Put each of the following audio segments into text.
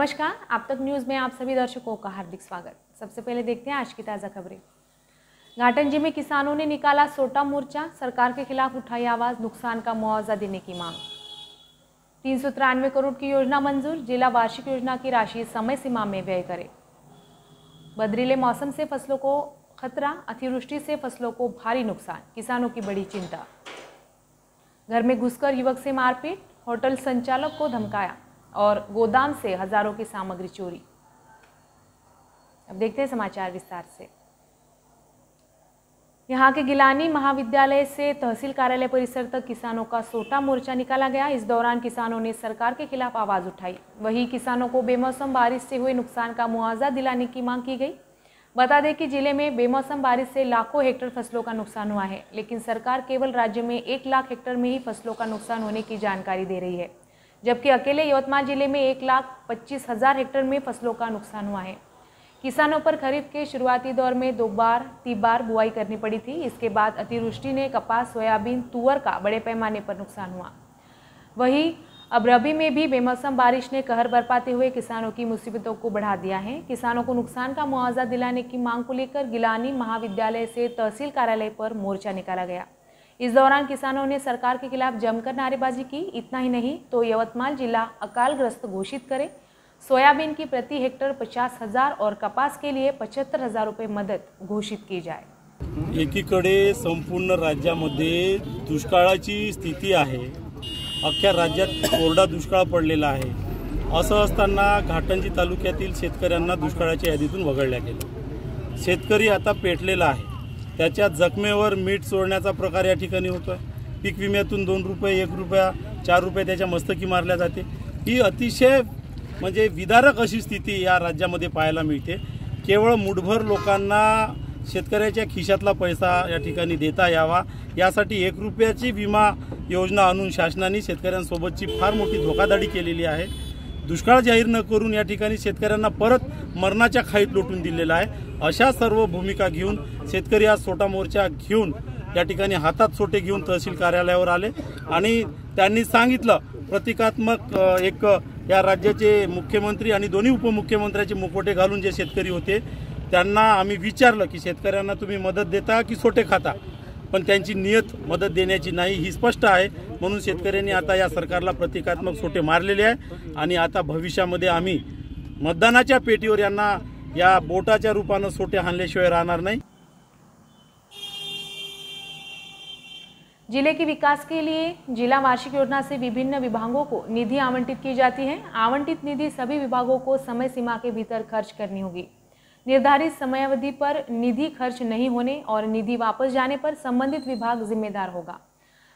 नमस्कार, आप तक न्यूज़ में आप सभी दर्शकों का हार्दिक स्वागत। सबसे पहले देखते हैं आज की ताज़ा खबरें। घाटंजी में किसानों ने निकाला सोटा मोर्चा, सरकार के खिलाफ उठाई आवाज़, नुकसान का मुआवजा देने की मांग। 393 करोड़ की योजना मंजूर, जिला वार्षिक योजना की राशि समय सीमा में व्यय करे। बदरीले मौसम से फसलों को खतरा, अतिवृष्टि से फसलों को भारी नुकसान, किसानों की बड़ी चिंता। घर में घुसकर युवक से मारपीट, होटल संचालक को धमकाया और गोदाम से हजारों की सामग्री चोरी। अब देखते हैं समाचार विस्तार से। यहाँ के गिलानी महाविद्यालय से तहसील कार्यालय परिसर तक किसानों का सोटा मोर्चा निकाला गया। इस दौरान किसानों ने सरकार के खिलाफ आवाज उठाई। वहीं किसानों को बेमौसम बारिश से हुए नुकसान का मुआवजा दिलाने की मांग की गई। बता दें कि जिले में बेमौसम बारिश से लाखों हेक्टेयर फसलों का नुकसान हुआ है, लेकिन सरकार केवल राज्य में 1 लाख हेक्टेयर में ही फसलों का नुकसान होने की जानकारी दे रही है, जबकि अकेले यवतमाल जिले में 1,25,000 हेक्टेयर में फसलों का नुकसान हुआ है। किसानों पर खरीफ के शुरुआती दौर में 2 बार 3 बार बुआई करनी पड़ी थी। इसके बाद अतिवृष्टि ने कपास, सोयाबीन, तुअर का बड़े पैमाने पर नुकसान हुआ। वहीं अब रबी में भी बेमौसम बारिश ने कहर बरपाते हुए किसानों की मुसीबतों को बढ़ा दिया है। किसानों को नुकसान का मुआवजा दिलाने की मांग को लेकर गिलानी महाविद्यालय से तहसील कार्यालय पर मोर्चा निकाला गया। इस दौरान किसानों ने सरकार के खिलाफ जमकर नारेबाजी की। इतना ही नहीं तो यवतमाल जिला अकालग्रस्त घोषित करे, सोयाबीन की प्रति हेक्टर 50,000 और कपास के लिए 75,000 रुपये मदत घोषित की जाए। एकीकडे संपूर्ण राज्यामध्ये दुष्काळाची स्थिती आहे, अख्ख्या राज्यात कोरडा दुष्काळ पडलेला आहे। असं असताना घाटंजी तालुक्यातील शेतकऱ्यांना दुष्काळाच्या यादीतून वगळल्या गेलं। शेतकरी आता पेटलेला आहे, त्याच्या जखमेवर मीठ सोडण्याचा प्रकार या ठिकाणी होतोय। पीक विम्यातून 2 रुपये, 1 रुपया, 4 रुपये त्याच्या मस्तकी मारल्या जाते। ही अतिशय म्हणजे विदारक अशी स्थिती या राज्यामध्ये पाहायला मिळते। केवळ मुठभर लोकांना शेतकऱ्याच्या खिशातला पैसा या ठिकाणी देता यावा यासाठी 1 रुपयाची विमा योजना आणून शासनाने शेतकऱ्यांसोबतची फार मोठी धोकाधडी केलेली आहे। दुष्काळ जाहीर न करून या ठिकाणी शेतकऱ्यांना परत मरणाच्या खाईत लोटून दिलेला आहे। अशा सर्व भूमिका घेऊन शेतकरी आज सोटा मोर्चा घेऊन या ठिकाणी हातात सोटे घेऊन तहसील कार्यालयावर आले आणि त्यांनी सांगितलं, प्रतिकात्मक एक या राज्याचे मुख्यमंत्री आणि दोन्ही उपमुख्यमंत्र्यांचे मुखवटे घालून जे शेतकरी होते त्यांना आम्ही विचारलं की शेतकऱ्यांना तुम्ही मदत देता की सोटे खाता, पण त्यांची नियत मदत देण्याची नाही ही स्पष्ट आहे। म्हणून शेतकऱ्यांनी आता या सरकारला प्रतिकात्मक सोटे मारलेले आहे आणि आता भविष्यामध्ये आम्ही मतदानाच्या पेटीवर यांना या बोटाच्या रूपाने सोटे हाणल्याशिवाय राहणार नाही। जिले के विकास के लिए जिला वार्षिक योजना से विभिन्न विभागों को निधि आवंटित की जाती है। आवंटित निधि सभी विभागों को समय सीमा के भीतर खर्च करनी होगी। निर्धारित समयावधि पर निधि खर्च नहीं होने और निधि वापस जाने पर संबंधित विभाग जिम्मेदार होगा।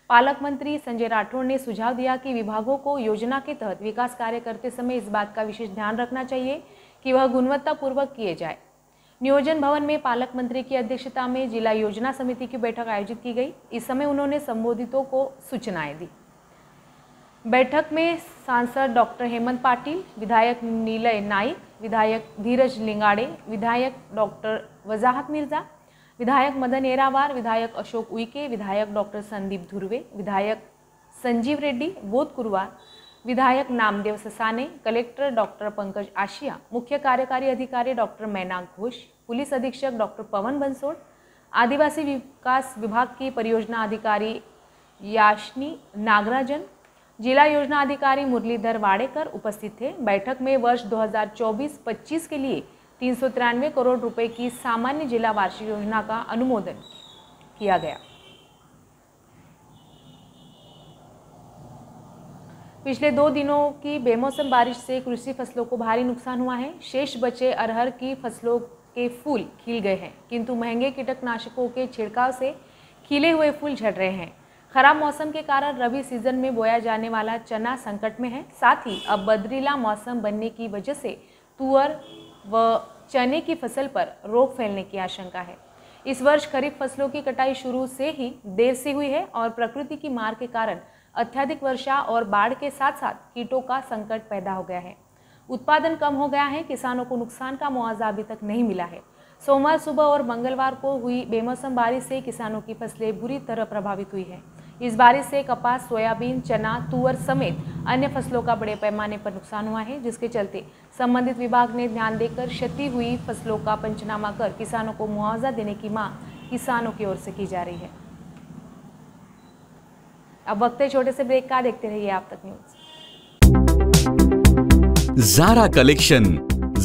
पालक मंत्री संजय राठौड़ ने सुझाव दिया कि विभागों को योजना के तहत विकास कार्य करते समय इस बात का विशेष ध्यान रखना चाहिए कि वह गुणवत्तापूर्वक किए जाए। नियोजन भवन में पालक मंत्री की अध्यक्षता में जिला योजना समिति की बैठक आयोजित की गई। इस समय उन्होंने संबोधितों को सूचनाएं दी। बैठक में सांसद डॉक्टर हेमंत पाटिल, विधायक नीलय नाइक, विधायक धीरज लिंगाड़े, विधायक डॉक्टर वजाहत मिर्जा, विधायक मदन एरावार, विधायक अशोक उइके, विधायक डॉक्टर संदीप धुर्वे, विधायक संजीव रेड्डी बोधकुरवार, विधायक नामदेव ससाने, कलेक्टर डॉक्टर पंकज आशिया, मुख्य कार्यकारी अधिकारी डॉक्टर मैनाक घोष, पुलिस अधीक्षक डॉक्टर पवन बंसोड़, आदिवासी विकास विभाग की परियोजना अधिकारी याशनी नागराजन, जिला योजना अधिकारी मुरलीधर वाडेकर उपस्थित थे। बैठक में वर्ष 2024-25 के लिए 393 करोड़ रुपए की सामान्य जिला वार्षिक योजना का अनुमोदन किया गया। पिछले 2 दिनों की बेमौसम बारिश से कृषि फसलों को भारी नुकसान हुआ है। शेष बचे अरहर की फसलों के फूल खिल गए हैं, किंतु महंगे कीटनाशकों के छिड़काव से खिले हुए फूल झड़ रहे हैं। खराब मौसम के कारण रबी सीजन में बोया जाने वाला चना संकट में है। साथ ही अब बदरीला मौसम बनने की वजह से तुअर व चने की फसल पर रोग फैलने की आशंका है। इस वर्ष खरीफ फसलों की कटाई शुरू से ही देर से हुई है और प्रकृति की मार के कारण अत्यधिक वर्षा और बाढ़ के साथ साथ कीटों का संकट पैदा हो गया है। उत्पादन कम हो गया है। किसानों को नुकसान का मुआवजा अभी तक नहीं मिला है। सोमवार सुबह और मंगलवार को हुई बेमौसम बारिश से किसानों की फसलें बुरी तरह प्रभावित हुई है। इस बारिश से कपास, सोयाबीन, चना, तुअर समेत अन्य फसलों का बड़े पैमाने पर नुकसान हुआ है, जिसके चलते संबंधित विभाग ने ध्यान देकर क्षति हुई फसलों का पंचनामा कर किसानों को मुआवजा देने की मांग किसानों की ओर से की जा रही है। अब वक्त है छोटे से ब्रेक का, देखते रहिए आप तक news.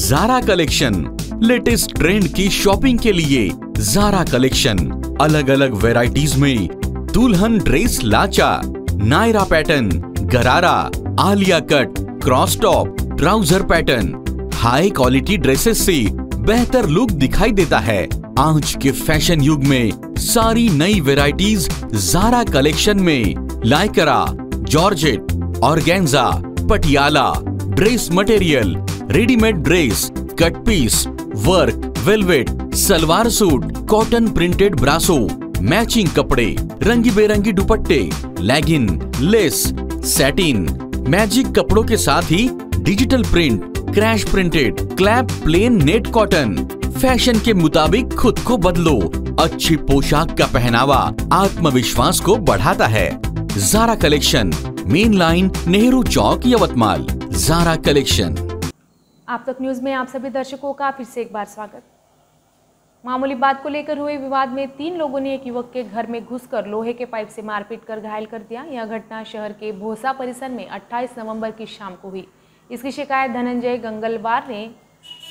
Zara collection latest trend की शॉपिंग के लिए ज़ारा कलेक्शन अलग अलग वैरायटीज में दुल्हन ड्रेस लाचा, नायरा पैटर्न, गरारा, Alia cut, cross top, trouser pattern, high quality dresses से बेहतर लुक दिखाई देता है। आज के फैशन युग में सारी नई वैरायटीज ज़ारा कलेक्शन में Lycra, georgette, organza, Patiala, dress material, readymade dress, cut piece, work, velvet, salwar suit, cotton printed brasso, matching कपड़े, रंगी बेरंगी दुपट्टे, लेगिन, लेस, सैटिन, मैजिक कपड़ों के साथ ही digital print, crash printed, clap plain net cotton. Fashion के मुताबिक खुद को बदलो। अच्छी पोशाक का पहनावा आत्मविश्वास को बढ़ाता है। Zara collection, main line, Nehru Chowk, Yavatmal. Zara collection. आप तक न्यूज में आप सभी दर्शकों का फिर से एक बार स्वागत। मामूली बात को लेकर हुए विवाद में 3 लोगों ने एक युवक के घर में घुसकर लोहे के पाइप से मारपीट कर घायल कर दिया। यह घटना शहर के भोसा परिसर में 28 नवंबर की शाम को हुई। इसकी शिकायत धनंजय गंगलवार ने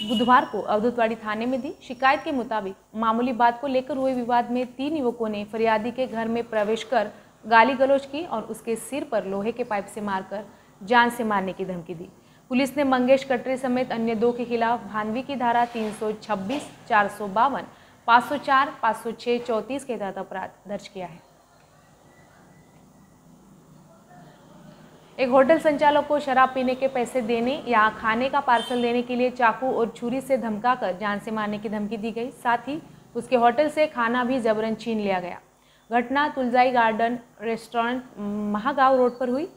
बुधवार को अवधूतवाड़ी थाने में दी। शिकायत के मुताबिक मामूली बात को लेकर हुए विवाद में 3 युवकों ने फरियादी के घर में प्रवेश कर गाली गलौज की और उसके सिर पर लोहे के पाइप से मारकर जान से मारने की धमकी दी। पुलिस ने मंगेश कटरे समेत अन्य 2 के खिलाफ भानवी की धारा 326, 452, 504, 506, 34 के तहत अपराध दर्ज किया है। एक होटल संचालक को शराब पीने के पैसे देने या खाने का पार्सल देने के लिए चाकू और छुरी से धमकाकर जान से मारने की धमकी दी गई। साथ ही उसके होटल से खाना भी जबरन छीन लिया गया। घटना तुलजाई गार्डन रेस्टोरेंट महागांव रोड पर हुई।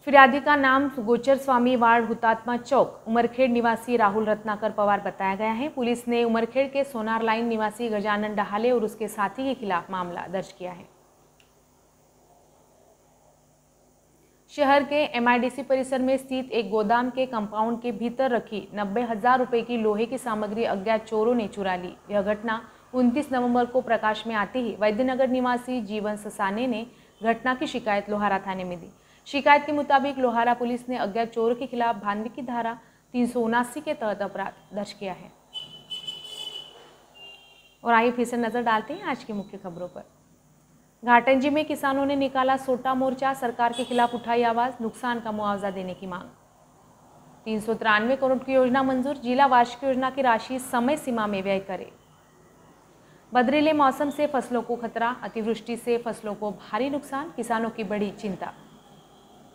फिर्यादी का नाम गोचर स्वामी वार्ड हुतात्मा चौक उमरखेड़ निवासी राहुल रत्नाकर पवार बताया गया है। पुलिस ने उमरखेड़ के सोनार लाइन निवासी गजानन डहाले और उसके साथी के खिलाफ मामला दर्ज किया है। शहर के MIDC परिसर में स्थित एक गोदाम के कंपाउंड के भीतर रखी 90,000 रुपए की लोहे की सामग्री अज्ञात चोरों ने चुरा ली। यह घटना 29 नवंबर को प्रकाश में आते ही वैद्यनगर निवासी जीवन ससाने ने घटना की शिकायत लोहारा थाने में दी। शिकायत के मुताबिक लोहारा पुलिस ने अज्ञात चोरों के खिलाफ भानवी की धारा 379 के तहत अपराध दर्ज किया है। और आइए फिर से नजर डालते हैं आज की मुख्य खबरों पर। घाटंजी में किसानों ने निकाला सोटा मोर्चा, सरकार के खिलाफ उठाई आवाज, नुकसान का मुआवजा देने की मांग। 393 करोड़ की योजना मंजूर, जिला वार्षिक योजना की राशि समय सीमा में व्यय करे। बदरीले मौसम से फसलों को खतरा, अतिवृष्टि से फसलों को भारी नुकसान, किसानों की बड़ी चिंता।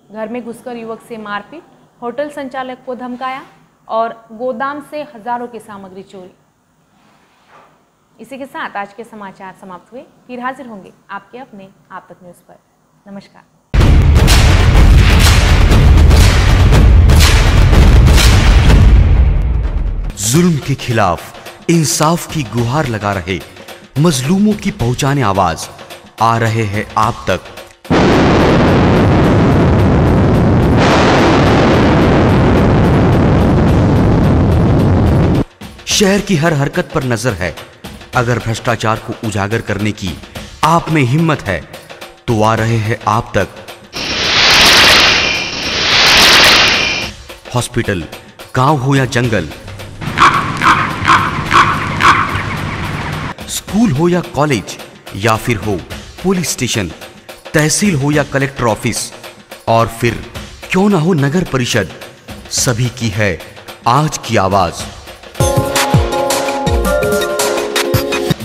घर में घुसकर युवक से मारपीट, होटल संचालक को धमकाया और गोदाम से हजारों की सामग्री चोरी। इसी के साथ आज के समाचार समाप्त हुए। फिर हाजिर होंगे आपके अपने आप तक न्यूज़ पर। नमस्कार। जुल्म के खिलाफ इंसाफ की गुहार लगा रहे मजलूमों की पहुंचाने आवाज आ रहे हैं आप तक। शहर की हर हरकत पर नजर है। अगर भ्रष्टाचार को उजागर करने की आप में हिम्मत है तो आ रहे हैं आप तक। हॉस्पिटल, गांव हो या जंगल, स्कूल हो या कॉलेज, या फिर हो पुलिस स्टेशन, तहसील हो या कलेक्टर ऑफिस, और फिर क्यों ना हो नगर परिषद, सभी की है आज की आवाज।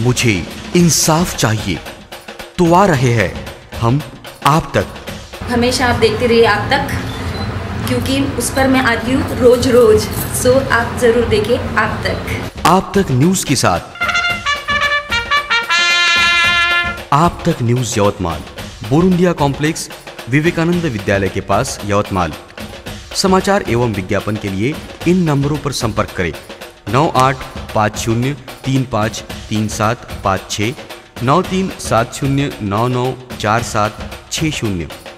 मुझे इंसाफ चाहिए तो आ रहे हैं हम आप तक। हमेशा आप देखते रहिए आप तक, क्योंकि उस पर मैं आती हूँ रोज रोज। सो आप जरूर देखें आप तक। आप तक न्यूज के साथ आप तक न्यूज यवतमाल, बोरुंडिया कॉम्प्लेक्स, विवेकानंद विद्यालय के पास, यवतमाल। समाचार एवं विज्ञापन के लिए इन नंबरों पर संपर्क करें: 9850353756, 9370994760।